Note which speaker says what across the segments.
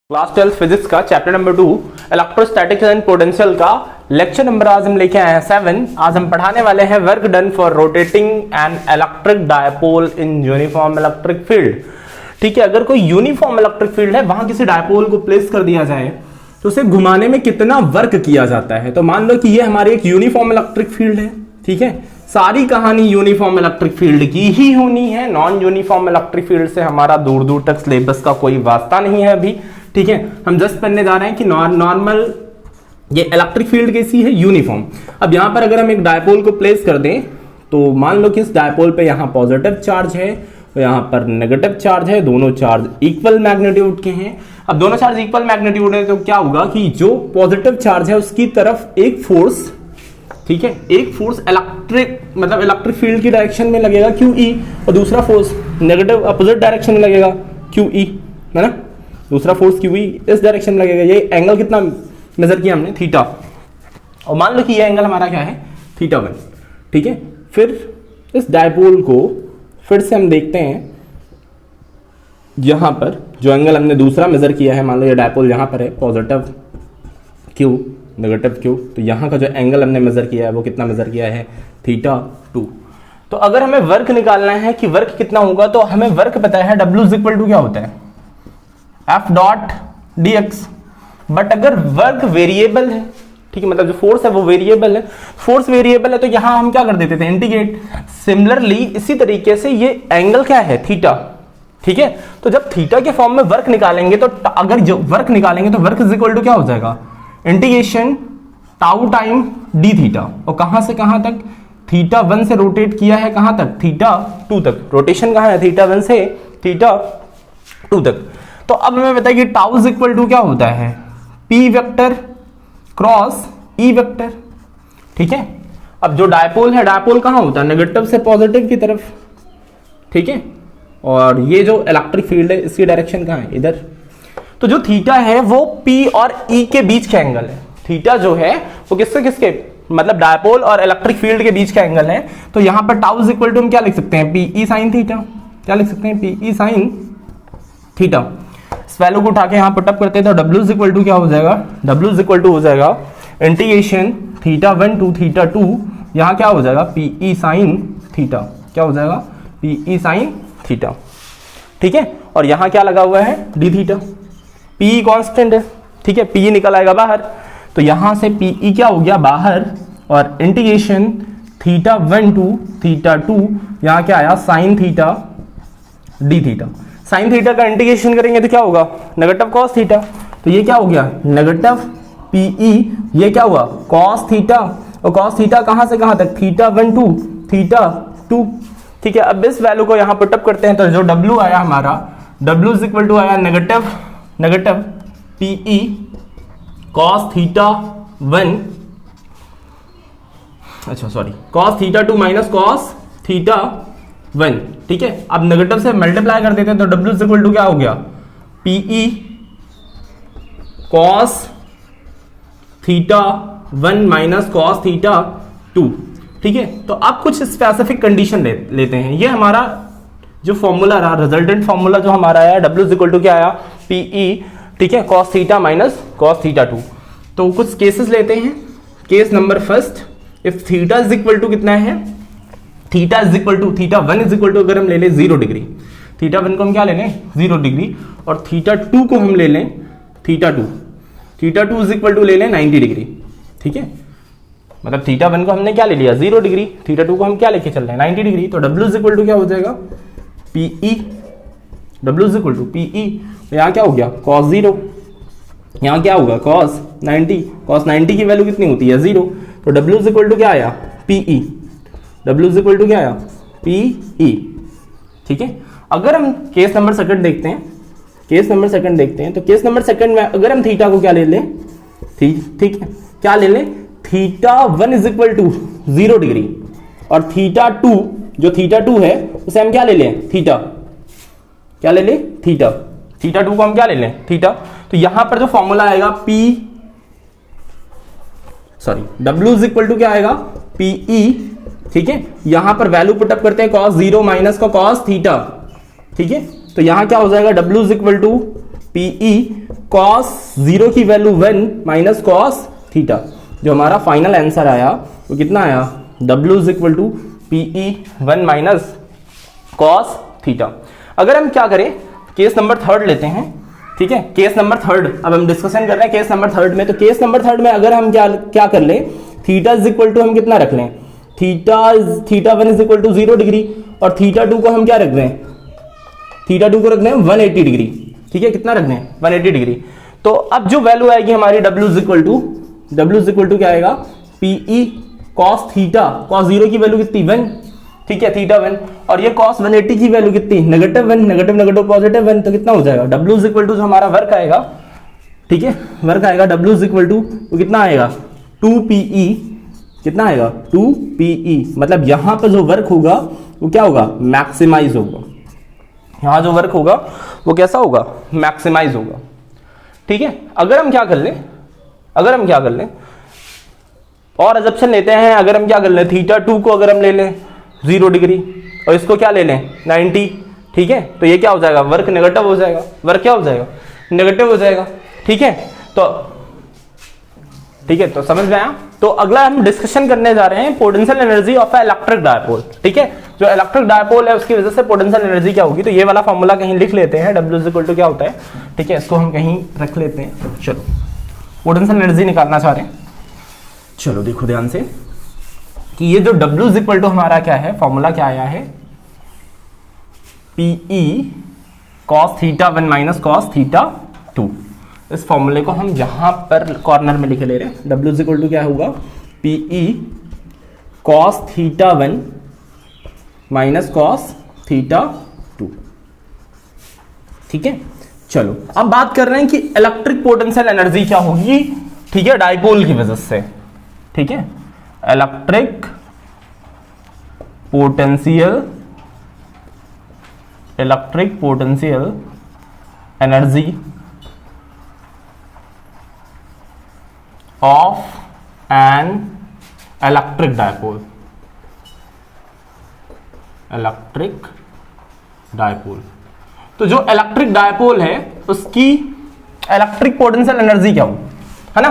Speaker 1: Class 12 physics का chapter number 2 electrostatics and potential का lecture number आज हम लेके आए हैं 7। आज हम पढ़ाने वाले हैं work done for rotating an electric dipole in uniform electric field. ठीक है, अगर कोई यूनिफॉर्म इलेक्ट्रिक फील्ड है, वहां किसी डायपोल को प्लेस कर दिया जाए तो उसे घुमाने में कितना वर्क किया जाता है। तो मान लो कि ये हमारी एक यूनिफॉर्म इलेक्ट्रिक फील्ड है। ठीक है, सारी कहानी यूनिफॉर्म इलेक्ट्रिक फील्ड की ही होनी है। नॉन यूनिफॉर्म इलेक्ट्रिक फील्ड से हमारा दूर दूर तक सिलेबस का कोई वास्ता नहीं है अभी। ठीक है, हम जस्ट पढ़ने जा रहे हैं कि नॉर्मल ये इलेक्ट्रिक फील्ड कैसी है, यूनिफॉर्म। अब यहां पर अगर हम एक डायपोल को प्लेस कर दें तो मान लो कि इस डायपोल पे यहां पॉजिटिव चार्ज है और यहां पर नेगेटिव चार्ज है। दोनों चार्ज इक्वल मैग्नीट्यूड के हैं। अब दोनों चार्ज इक्वल मैग्नीट्यूड है तो क्या होगा कि जो पॉजिटिव चार्ज है उसकी तरफ एक फोर्स, ठीक है, एक फोर्स इलेक्ट्रिक फील्ड की डायरेक्शन में लगेगा QE, और दूसरा फोर्स नेगेटिव अपोजिट डायरेक्शन में लगेगा QE, है ना। दूसरा फोर्स QE इस डायरेक्शन में लगेगा। ये एंगल कितना मेजर किया हमने, थीटा, और मान लो कि ये एंगल हमारा क्या है, θ1। ठीक है, फिर इस डायपोल को फिर से हम देखते हैं, यहां पर जो एंगल हमने दूसरा मेजर किया है, मान लो ये डायपोल यहां पर है पॉजिटिव Q नेगेटिव Q, तो यहां का जो एंगल हमने मेजर किया है वो कितना मेजर किया है, θ2। तो अगर हमें वर्क निकालना है कि वर्क कितना होगा, तो हमें वर्क पता है W इक्वल टू क्या होता है, F डॉट dx। बट अगर वर्क वेरिएबल है, ठीक है, मतलब जो फोर्स है वो वेरिएबल है, फोर्स वेरिएबल है, तो यहां हम क्या कर देते थे, इंटीग्रेट। सिमिलरली इसी तरीके से ये एंगल क्या है, थीटा। ठीक है, तो जब थीटा के फॉर्म में वर्क निकालेंगे तो अगर जो वर्क निकालेंगे तो वर्क इज इक्वल टू क्या हो जाएगा, integration tau time D theta. और कहां से कहां तक, θ1 से रोटेट किया है कहां तक, θ2 तक। रोटेशन कहां है, θ1 से θ2 तक। तो अब हमें बताइए कि टाउ इज इक्वल टू क्या होता है, P vector cross E vector. ठीक है, अब जो डायपोल है, डायपोल कहां होता है, नेगेटिव से पॉजिटिव की तरफ। ठीक है, और ये जो इलेक्ट्रिक फील्ड है इसकी डायरेक्शन कहां है, इधर। तो जो थीटा है वो P और E के बीच का एंगल है। थीटा जो है वो किससे किसके, मतलब डायपोल और इलेक्ट्रिक फील्ड के बीच का एंगल है। तो यहां पर टाउ इज इक्वल टू हम क्या लिख सकते हैं, PE साइन थीटा। क्या लिख सकते हैं, PE साइन थीटा। इस वैल्यू को उठा के यहां पुटअप करते हैं तो W इज इक्वल टू क्या हो जाएगा, W इज इक्वल टू हो जाएगा इंटीग्रेशन θ1 टू θ2, यहां क्या हो जाएगा, PE साइन थीटा। क्या हो जाएगा, PE साइन थीटा। ठीक है, और यहां क्या लगा हुआ है, d थीटा। PE कांस्टेंट है, ठीक है, PE निकल आएगा बाहर, तो यहां से PE क्या हो गया बाहर, और इंटीग्रेशन θ1 टू θ2, यहां क्या आया, sine theta d theta. Sine theta का इंटीग्रेशन करेंगे तो क्या होगा, नेगेटिव कॉस थीटा। तो ये क्या हो गया, नेगेटिव PE, ये क्या हुआ, कॉस थीटा, और कॉस थीटा कहां से कहां तक, θ1 टू θ2। ठीक है, अब इस वैल्यू को यहां पुटअप करते हैं तो जो W आया हमारा, W इज इक्वल टू आया नेगेटिव PE कॉस θ1, अच्छा सॉरी, कॉस θ2 माइनस कॉस θ1। ठीक है, अब नेगेटिव से मल्टीप्लाई कर देते हैं तो W इज इक्वल टू क्या हो गया, PE कॉस θ1 माइनस कॉस θ2। ठीक है, तो अब कुछ स्पेसिफिक कंडीशन लेते हैं। ये हमारा जो फॉर्मूला रहा, रिजल्टेंट फॉर्मूला जो हमारा आया, W इज इक्वल टू क्या आया, PE, ठीक है, कॉस थीटा माइनस कॉस θ2। तो कुछ केसेस लेते हैं। Case number first, if theta is equal to कितना है, theta is equal to θ1 is equal to अगर हम ले लें 0 डिग्री, θ1 को हम क्या ले लें 0 डिग्री, और θ2 को हम ले लें θ2 इज इक्वल टू ले लें 90 डिग्री। ठीक है, मतलब θ1 को हमने क्या ले लिया 0 डिग्री, θ2 को हम क्या लेके चल रहे हैं 90 डिग्री। तो W इज इक्वल टू क्या हो जाएगा, PE, W is equal to PE, यहाँ क्या हो गया cos 0, यहाँ क्या होगा cos 90, cos 90 की वैल्यू कितनी होती है 0। तो W इज इक्वल टू क्या आया, PE, W is equal to क्या आया, PE। ठीक है, अगर हम केस नंबर सेकंड देखते हैं, तो केस नंबर सेकंड में अगर हम थीटा को क्या ले लें, ठीक है, क्या ले लें, θ1 इज इक्वल टू 0 डिग्री, और θ2, जो θ2 है उसे हम क्या ले लें, थीटा। क्या ले लें, थीटा। θ2 को हम क्या ले लें, थीटा। तो यहां पर जो फॉर्मूला आएगा W इज इक्वल टू क्या आएगा, PE। ठीक है, यहां पर वैल्यू पुटअप करते हैं, cos 0 माइनस का cos थीटा। ठीक है, तो यहां क्या हो जाएगा, W is equal to PE cos zero की वैल्यू 1 माइनस कॉस थीटा। जो हमारा फाइनल आंसर आया वो कितना आया, W is equal to PE 1 minus cos theta. अगर हम क्या करें, केस नंबर थर्ड लेते हैं, ठीक है, केस नंबर थर्ड, अब हम डिस्कशन कर रहे हैं केस नंबर थर्ड में। तो केस नंबर थर्ड में अगर हम क्या कर लें, थीटा इज इक्वल टू हम कितना रख लें, theta 1 is equal to 0 degree और थीटा 2 को हम क्या रख दें, थीटा 2 को रख दें 180 डिग्री, ठीक है, कितना रख दें 180 डिग्री। तो अब जो वैल्यू आएगी हमारी W इज इक्वल टू क्या आएगा, PE cos थीटा, cos 0 की वैल्यू कितनी 1, ठीक है, थीटा 1, और ये cos 180 की वैल्यू कितनी -1, नेगेटिव पॉजिटिव 1, तो कितना हो जाएगा W इज इक्वल टू जो हमारा वर्क आएगा, ठीक है, वर्क आएगा W इज इक्वल टू तो कितना आएगा 2PE, कितना आएगा 2PE, मतलब यहां पर जो वर्क होगा वो क्या होगा, मैक्सिमाइज होगा। यहां जो वर्क होगा वो कैसा होगा, मैक्सिमाइज होगा, ठीक है। अगर हम क्या कर लें और अजप्शन लेते हैं, अगर हम क्या कर लें, थीटा 2 को अगर हम ले लें 0 डिग्री और इसको क्या ले लें 90, ठीक है, तो ये क्या हो जाएगा, वर्क नेगेटिव हो जाएगा, वर्क क्या हो जाएगा, नेगेटिव हो जाएगा, ठीक है। तो समझ में आया। तो अगला हम डिस्कशन करने जा रहे हैं potential energy of electric dipole, ठीक है। जो इलेक्ट्रिक डायपोल है उसकी वजह से पोटेंशियल एनर्जी क्या होगी, तो ये वाला फॉर्मूला कहीं लिख लेते हैं, W इज इक्वल टू क्या होता है, ठीक है, इसको हम कहीं रख लेते हैं। चलो पोटेंशियल एनर्जी निकालना चाह रहे हैं, चलो देखो ध्यान से कि ये जो W इज इक्वल टू हमारा क्या है, फॉर्मूला क्या आया है, PE cos theta 1 minus cos theta 2। इस फॉर्मूले को हम यहां पर कॉर्नर में लिखे ले रहे हैं। W इज इक्वल टू क्या होगा, PE cos theta 1 minus cos theta 2, ठीक है। चलो अब बात कर रहे हैं कि इलेक्ट्रिक पोटेंशियल एनर्जी क्या होगी, ठीक है, डायपोल की वजह से, ठीक है, electric potential energy of an electric dipole. तो जो इलेक्ट्रिक डायपोल है उसकी इलेक्ट्रिक पोटेंशियल एनर्जी क्या हो, है ना।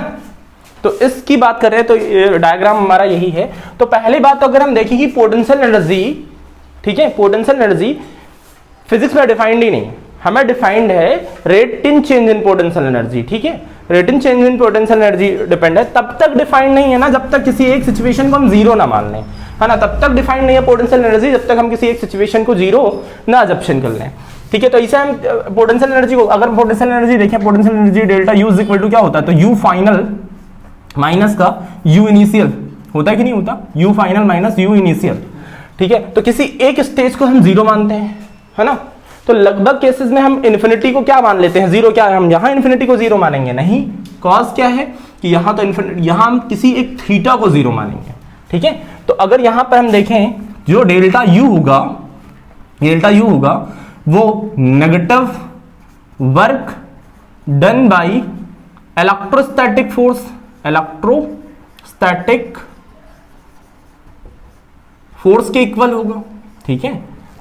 Speaker 1: तो इसकी बात करें तो डायग्राम हमारा यही है। तो पहली बात तो अगर हम देखें कि पोटेंशियल एनर्जी, ठीक है, पोटेंशियल एनर्जी फिजिक्स में डिफाइंड ही नहीं, हमें डिफाइंड है rate in change in potential energy, ठीक है, rate in change in potential energy depend है, तब तक डिफाइंड नहीं है ना जब तक किसी एक सिचुएशन को हम जीरो ना मान लें, है ना, तब तक डिफाइंड नहीं है पोटेंशियल एनर्जी जब तक हम किसी एक सिचुएशन को जीरो ना अजप्शन कर लें, ठीक है। तो इसे हम पोटेंशियल एनर्जी को, अगर पोटेंशियल एनर्जी देखें, potential energy delta U is equal to क्या होता है, तो U फाइनल माइनस का U इनिशियल होता है कि नहीं होता, U final minus U initial, ठीक है। तो किसी एक स्टेज को हम जीरो मानते हैं, है ना। तो लगभग केसेस में हम इन्फिनिटी को क्या मान लेते हैं, जीरो। क्या है, हम यहां इन्फिनिटी को जीरो मानेंगे नहीं, कॉज क्या है कि यहां तो इन्फिनिटी, यहां हम किसी एक थीटा को जीरो मानेंगे, ठीक है। तो अगर यहां पर हम देखें जो डेल्टा U होगा वो negative work done by electrostatic force के इक्वल होगा, ठीक है।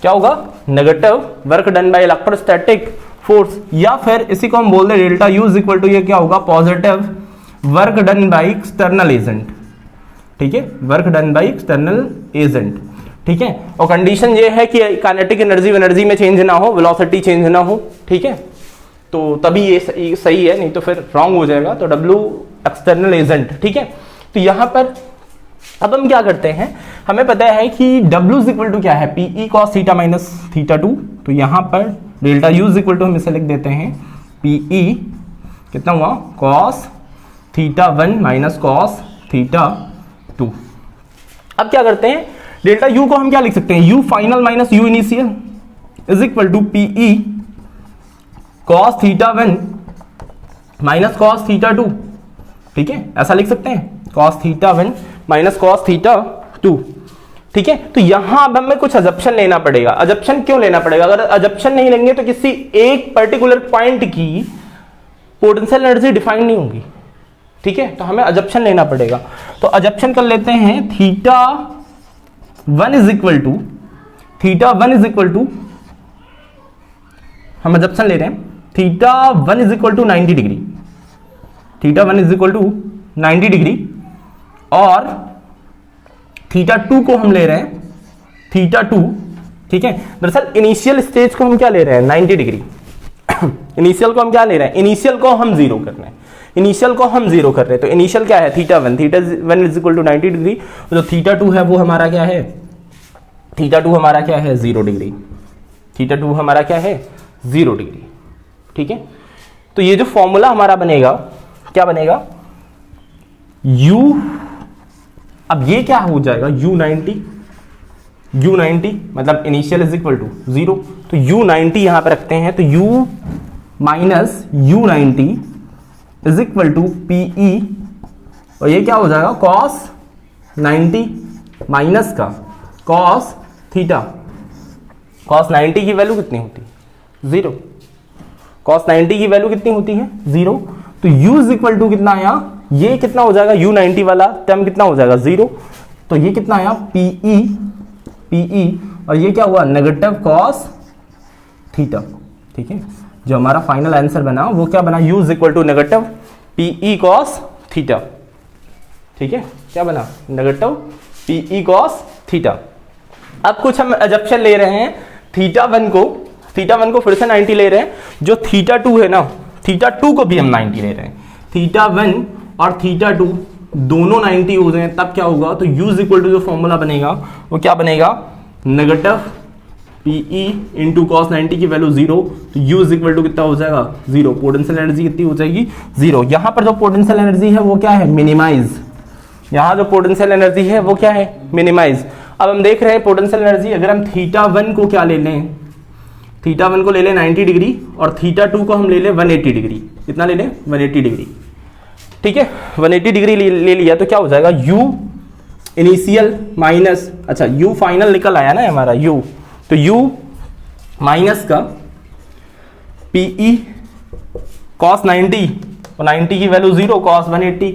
Speaker 1: क्या होगा, negative work done by electrostatic force, या फिर इसी को हम बोल दें delta U is equal to ये क्या होगा, positive work done by external agent, ठीक है, work done by external agent, ठीक है। और कंडीशन ये है कि काइनेटिक एनर्जी में चेंज ना हो, वेलोसिटी चेंज ना हो, ठीक है, तो तभी ये सही है, नहीं तो फिर रॉन्ग हो जाएगा। तो W एक्सटर्नल एजेंट, ठीक है। तो यहां पर अब हम क्या करते हैं, हमें पता है कि W इज इक्वल टू क्या है, PE cos theta minus theta 2। तो यहां पर delta U is equal to हम इसे लिख देते हैं PE कितना हुआ, cos theta 1 minus cos theta 2। अब क्या करते हैं, डेल्टा U को हम क्या लिख सकते हैं, U final minus U initial is equal to PE cos theta 1 minus cos theta 2, ठीक है, ऐसा लिख सकते हैं, cos theta 1 minus cos theta 2, ठीक है। तो यहां अब हमें कुछ अजप्शन लेना पड़ेगा। अजप्शन क्यों लेना पड़ेगा, अगर अजप्शन नहीं लेंगे तो किसी एक पर्टिकुलर पॉइंट की पोटेंशियल एनर्जी डिफाइन नहीं होगी, ठीक है। तो हमें अजप्शन लेना पड़ेगा। तो अजप्शन कर लेते हैं, थीटा 1 इज इक्वल टू हम अजप्शन ले रहे हैं, theta 1 is equal to 90 degree, theta 1 is equal to 90 degree, और थीटा 2 को हम ले रहे हैं थीटा 2, ठीक है। दरअसल इनिशियल स्टेज को हम क्या ले रहे हैं 90 डिग्री, इनिशियल को हम क्या ले रहे हैं, इनिशियल को हम जीरो कर रहे हैं, इनिशियल को हम जीरो कर रहे हैं। तो इनिशियल क्या है theta 1 is equal to 90 degree, जो थीटा 2 है वो हमारा क्या है, थीटा 2 हमारा क्या है 0 डिग्री, थीटा 2 हमारा क्या है 0 डिग्री, ठीक है। तो ये जो फॉर्मूला हमारा बनेगा क्या बनेगा u, अब ये क्या हो जाएगा u90 मतलब इनिशियल इज इक्वल टू 0, तो u90 यहां पे रखते हैं, तो u minus u90 is equal to PE, और ये क्या हो जाएगा cos 90 माइनस का cos थीटा, cos 90 की वैल्यू कितनी होती है 0, cos 90 की वैल्यू कितनी होती है 0, तो u इज इक्वल टू कितना आया, ये कितना हो जाएगा u90 वाला टर्म कितना हो जाएगा 0, तो ये कितना आया PE, और ये क्या हुआ नेगेटिव cos थीटा, ठीक है। जो हमारा फाइनल आंसर बना वो क्या बना, u is equal to negative PE cos theta, ठीक है, क्या बना नेगेटिव PE cos थीटा। अब कुछ हम एजम्पशन ले रहे हैं, थीटा 1 को फिर से 90 ले रहे हैं, जो थीटा 2 है ना, थीटा 2 को भी हम 90 ले रहे हैं, थीटा 1 और थीटा 2 दोनों 90 हो जाए तब क्या होगा, तो u इज इक्वल टू जो फॉर्मूला बनेगा वो क्या बनेगा नेगेटिव PE इंटू कॉस 90 की वैल्यू 0, तो u इज इक्वल टू कितना हो जाएगा 0, पोटेंशियल एनर्जी कितनी हो जाएगी 0। यहां पर जो पोटेंशियल एनर्जी है वो क्या है मिनिमाइज, यहां जो पोटेंशियल एनर्जी है वो क्या है मिनिमाइज। अब हम देख रहे हैं पोटेंशियल एनर्जी, अगर हम थीटा 1 को क्या ले लें, थीटा 1 को ले लें 90 डिग्री, और थीटा 2 को हम ले लें 180 डिग्री, कितना ले लें 180 डिग्री, ठीक है, 180 डिग्री ले लिया, तो क्या हो जाएगा u इनिशियल माइनस, अच्छा u फाइनल निकल आया ना हमारा u, तो u माइनस का PE cos 90, और 90 की वैल्यू 0 cos 180,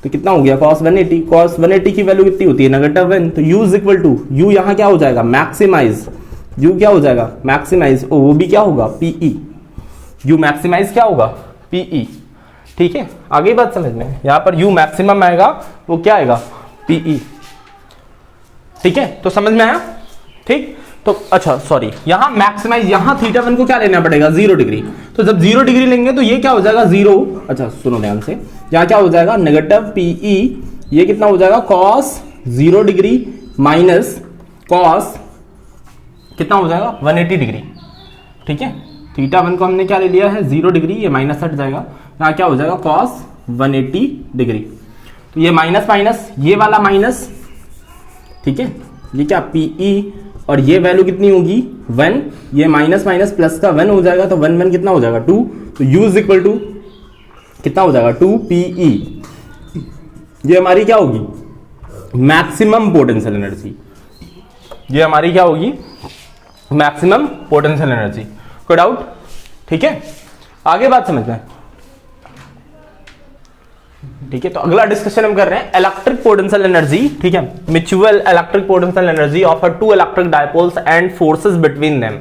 Speaker 1: तो कितना हो गया cos 180 की वैल्यू कितनी होती है नेगेटिव 1, तो u is equal to u यहां क्या हो जाएगा मैक्सिमाइज, u क्या हो जाएगा मैक्सिमाइज, वो भी क्या होगा PE, u मैक्सिमाइज क्या होगा PE, ठीक है। आगे बात समझ में, यहां पर u मैक्सिमम आएगा वो क्या आएगा PE, ठीक है, तो समझ में आया, ठीक। तो अच्छा सॉरी, यहां मैक्सिमाइज, यहां थीटा 1 को क्या लेना पड़ेगा 0 डिग्री, तो जब 0 डिग्री लेंगे तो ये क्या हो जाएगा 0, अच्छा सुनो ध्यान से, यहां क्या हो जाएगा नेगेटिव PE, ये कितना हो जाएगा cos 0 डिग्री माइनस cos कितना हो जाएगा 180 डिग्री, ठीक है। थीटा 1 को हमने क्या ले लिया है 0 डिग्री, ये माइनस हट जाएगा, यहां क्या हो जाएगा cos 180 डिग्री, तो ये माइनस माइनस ये वाला माइनस, ठीक है, ये क्या PE, और ये वैल्यू कितनी होगी 1, ये माइनस माइनस प्लस का 1 हो जाएगा, तो 1 1 कितना हो जाएगा 2, तो u इज इक्वल टू कितना हो जाएगा 2 PE, ये हमारी क्या होगी मैक्सिमम पोटेंशियल एनर्जी, ये हमारी क्या होगी मैक्सिमम पोटेंशियल एनर्जी, कोई डाउट, ठीक है। आगे बात समझ में, ठीक है। तो अगला डिस्कशन हम कर रहे हैं इलेक्ट्रिक पोटेंशियल एनर्जी, ठीक है, mutual electric potential energy of two electric dipoles and forces between them,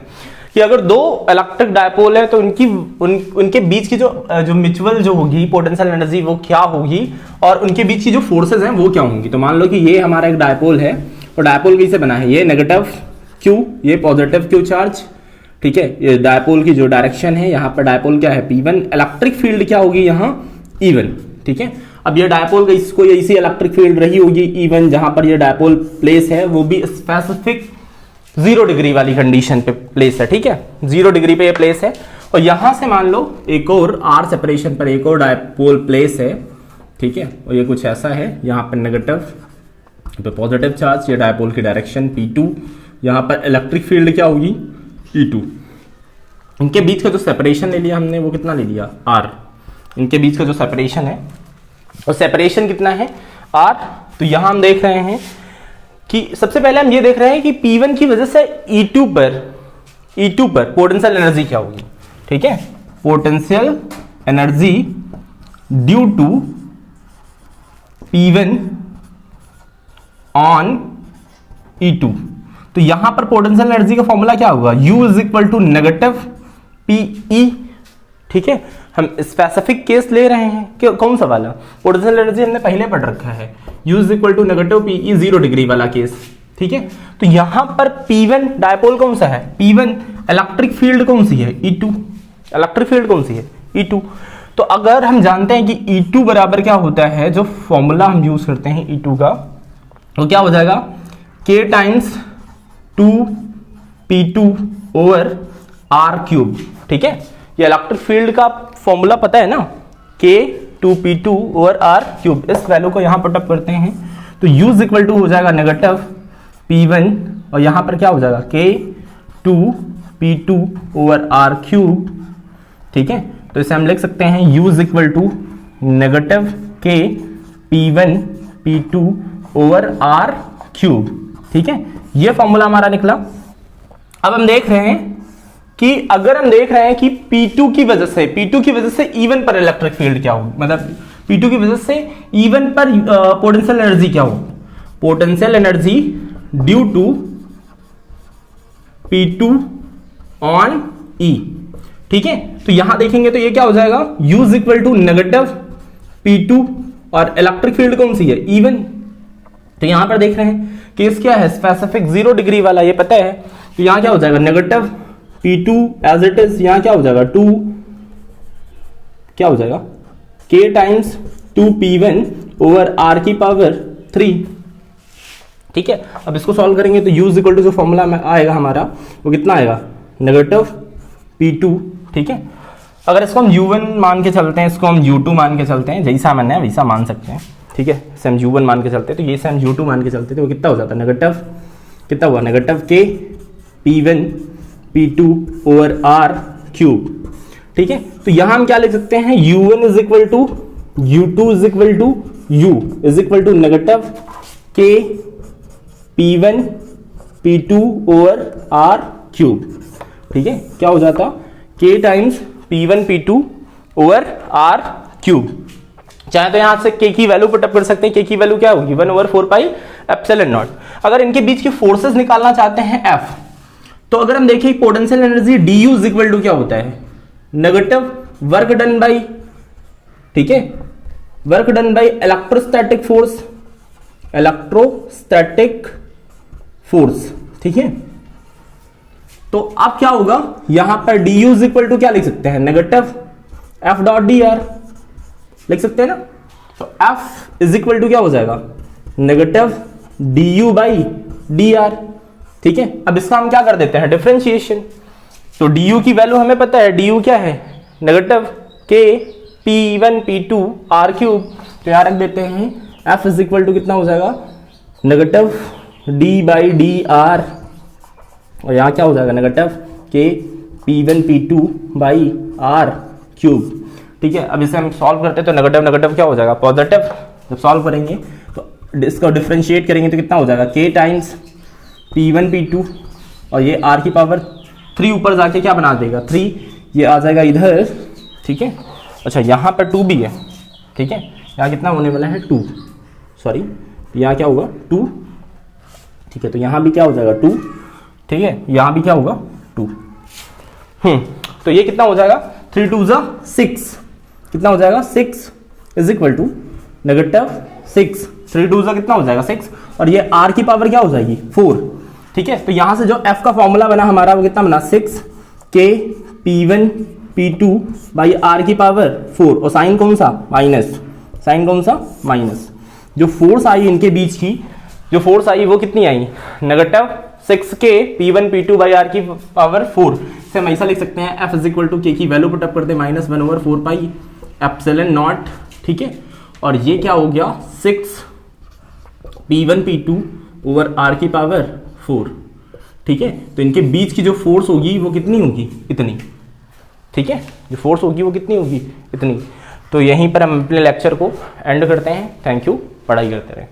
Speaker 1: कि अगर दो इलेक्ट्रिक डायपोल है तो उनके बीच की जो म्यूचुअल जो होगी पोटेंशियल एनर्जी वो क्या होगी, और उनके बीच की जो फोर्सेस हैं वो क्या होंगी। तो मान लो कि ये हमारा एक डायपोल है, और डायपोल कैसे बना है, ये नेगेटिव Q, ये पॉजिटिव Q चार्ज, ठीक है, ये डायपोल की जो डायरेक्शन है, यहाँ पर डायपोल क्या है P1, इलेक्ट्रिक फील्ड क्या होगी यहाँ E1, ठीक है। अब ये डायपोल इसको इसी इलेक्ट्रिक फील्ड रही होगी E1, जहां पर ये डायपोल प्लेस है वो भी स्पेसिफिक 0 डिग्री वाली कंडीशन पे प्लेस है, ठीक है, 0 डिग्री पे ये प्लेस है, और यहां से मान लो एक और r सेपरेशन पर एक और डायपोल प्लेस है, ठीक है, और ये कुछ ऐसा है, यहाँ पर नेगेटिव पे पॉजिटिव चार्ज, ये डायपोल की डायरेक्शन P2, यहाँ पर इलेक्ट्रिक फील्ड क्या होगी E2, इनके बीच का जो सेपरेशन ले लिया हमने वो कितना ले लिया r, इनके बीच का जो सेपरेशन है और सेपरेशन कितना है r। तो यहां हम देख रहे हैं कि सबसे पहले हम ये देख रहे हैं कि P1 की वजह से E2 पर पोटेंशियल एनर्जी क्या होगी, ठीक है, potential energy due to P1 on E2, तो यहां पर पोटेंशियल एनर्जी का फॉर्मूला क्या होगा, U is equal to negative PE ठीक है, हम स्पेसिफिक केस ले रहे हैं कि कौन सा वाला, पोटेंशियल एनर्जी हमने पहले पढ़ रखा है, U is equal to negative PE 0 degree वाला केस। ठीक है, तो यहां पर P1 डायपोल कौन सा है, P1 इलेक्ट्रिक फील्ड कौन सी है, E2, इलेक्ट्रिक फील्ड कौन सी है, E2। तो अगर हम जानते हैं कि E2 बराबर क्या होता है, जो फॉर्मूला हम यूज करते हैं E2 का, वो क्या हो जाएगा, K times 2P2 over R cube. ठीक है, ये इलेक्ट्रिक फील्ड का फॉर्मूला पता है ना, K 2P2 over R cube. इस वैल्यू को यहां पुटअप करते हैं तो U इज इक्वल टू हो जाएगा नेगेटिव P1 और यहां पर क्या हो जाएगा K 2P2 over R cube. ठीक है, तो इसे हम लिख सकते हैं U is equal to negative K P1 P2 over R cube. ठीक है, ये फॉर्मूला हमारा निकला। अब हम देख रहे हैं कि अगर हम देख रहे हैं कि P2 की वजह से E1 पर इलेक्ट्रिक फील्ड क्या हो, मतलब P2 की वजह से E1 पर पोटेंशियल एनर्जी क्या हो, potential energy due to P2 on E। ठीक है, तो यहां देखेंगे तो ये क्या हो जाएगा, U is equal to negative P2 और इलेक्ट्रिक फील्ड कौन सी है, E1। तो यहां पर देख रहे हैं केस क्या है, स्पेसिफिक 0 डिग्री वाला, ये पता है। तो यहां क्या हो जाएगा negative P2 as it is, यहां क्या हो जाएगा 2 क्या हो जाएगा K times 2P1 over R की पावर 3। ठीक है, अब इसको सॉल्व करेंगे तो U इज इक्वल टू जो फॉर्मूला में आएगा हमारा वो कितना आएगा, नेगेटिव P2। ठीक है, अगर इसको हम U1 मान के चलते हैं, इसको हम U2 मान के चलते हैं, जैसा मन है वैसा मान सकते हैं। ठीक है, इसे हम U1 मान के चलते हैं तो ये से हम U2 मान के चलते हैं तो वो कितना हो जाता है, नेगेटिव कितना हुआ, negative K P1 P2 over R cube. ठीक है, तो यहां हम क्या लिख सकते हैं, U1 is equal to U2 is equal to U is equal to negative K P1 P2 over R cube. ठीक है, क्या हो जाता, K times P1 P2 over R cube. चाहे तो यहां से K की वैल्यू पुट अप कर सकते हैं, K की वैल्यू क्या होगी 1 ओवर 4 पाई एप्सिलॉन नॉट। अगर इनके बीच की फोर्सेस निकालना चाहते हैं F, तो अगर हम देखें potential energy du is equal to क्या होता है, नेगेटिव वर्क डन बाई, ठीक है, work done by electrostatic force, electrostatic force. ठीक है, तो अब क्या होगा, यहां पर du इज इक्वल टू क्या लिख सकते हैं, नेगेटिव F डॉट dr लिख सकते हैं ना। तो F इज इक्वल टू क्या हो जाएगा, नेगेटिव du बाई dr। ठीक है, अब इसका हम क्या कर देते हैं, डिफरेंशिएशन। तो du की वैल्यू हमें पता है, du क्या है, negative K P1 P2 R cube. तो यहां रख देते हैं F इज इक्वल टू कितना हो जाएगा, negative d by D R, और यहां क्या हो जाएगा, negative K P1 P2 by R cube. ठीक है, अब इसे हम सॉल्व करते हैं तो नेगेटिव नेगेटिव क्या हो जाएगा, पॉजिटिव। जब सॉल्व करेंगे तो इसको डिफरेंशिएट करेंगे तो कितना हो जाएगा, K टाइम्स P1 P2 और ये R की पावर 3 ऊपर जाके क्या बना देगा 3, ये आ जाएगा इधर। ठीक है, अच्छा यहाँ पर 2 भी है। ठीक है, यहाँ कितना होने वाला है 2, सॉरी यहाँ क्या होगा 2। ठीक है, तो यहाँ भी क्या हो जाएगा 2। ठीक है, यहाँ भी क्या होगा 2। तो ये कितना हो जाएगा 3 2 6, कितना हो जाएगा 6 इज इक्वल टू नेगेटिव 6, 3 2 कितना हो जाएगा 6, और ये R की पावर क्या हो जाएगी 4। ठीक है, तो यहां से जो F का फॉर्मूला बना हमारा वो कितना बना 6 K P1 P2 by R की पावर 4, और साइन कौन सा माइनस, साइन कौन सा माइनस। जो फोर्स आई इनके बीच की, जो फोर्स आई वो कितनी आई, negative 6K P1 P2 by R की पावर 4 से हम ऐसा लिख सकते हैं F is equal to K की वैल्यू पुटअप करते -1 ओवर 4 पाई एप्सिलॉन नॉट। ठीक है, और ये क्या हो गया 6 P1 P2 ओवर R की पावर 4। ठीक है, तो इनके बीच की जो फोर्स होगी वो कितनी होगी, इतनी। ठीक है, जो फोर्स होगी वो कितनी होगी, इतनी। तो यहीं पर हम अपने लेक्चर को एंड करते हैं। थैंक यू, पढ़ाई करते रहें।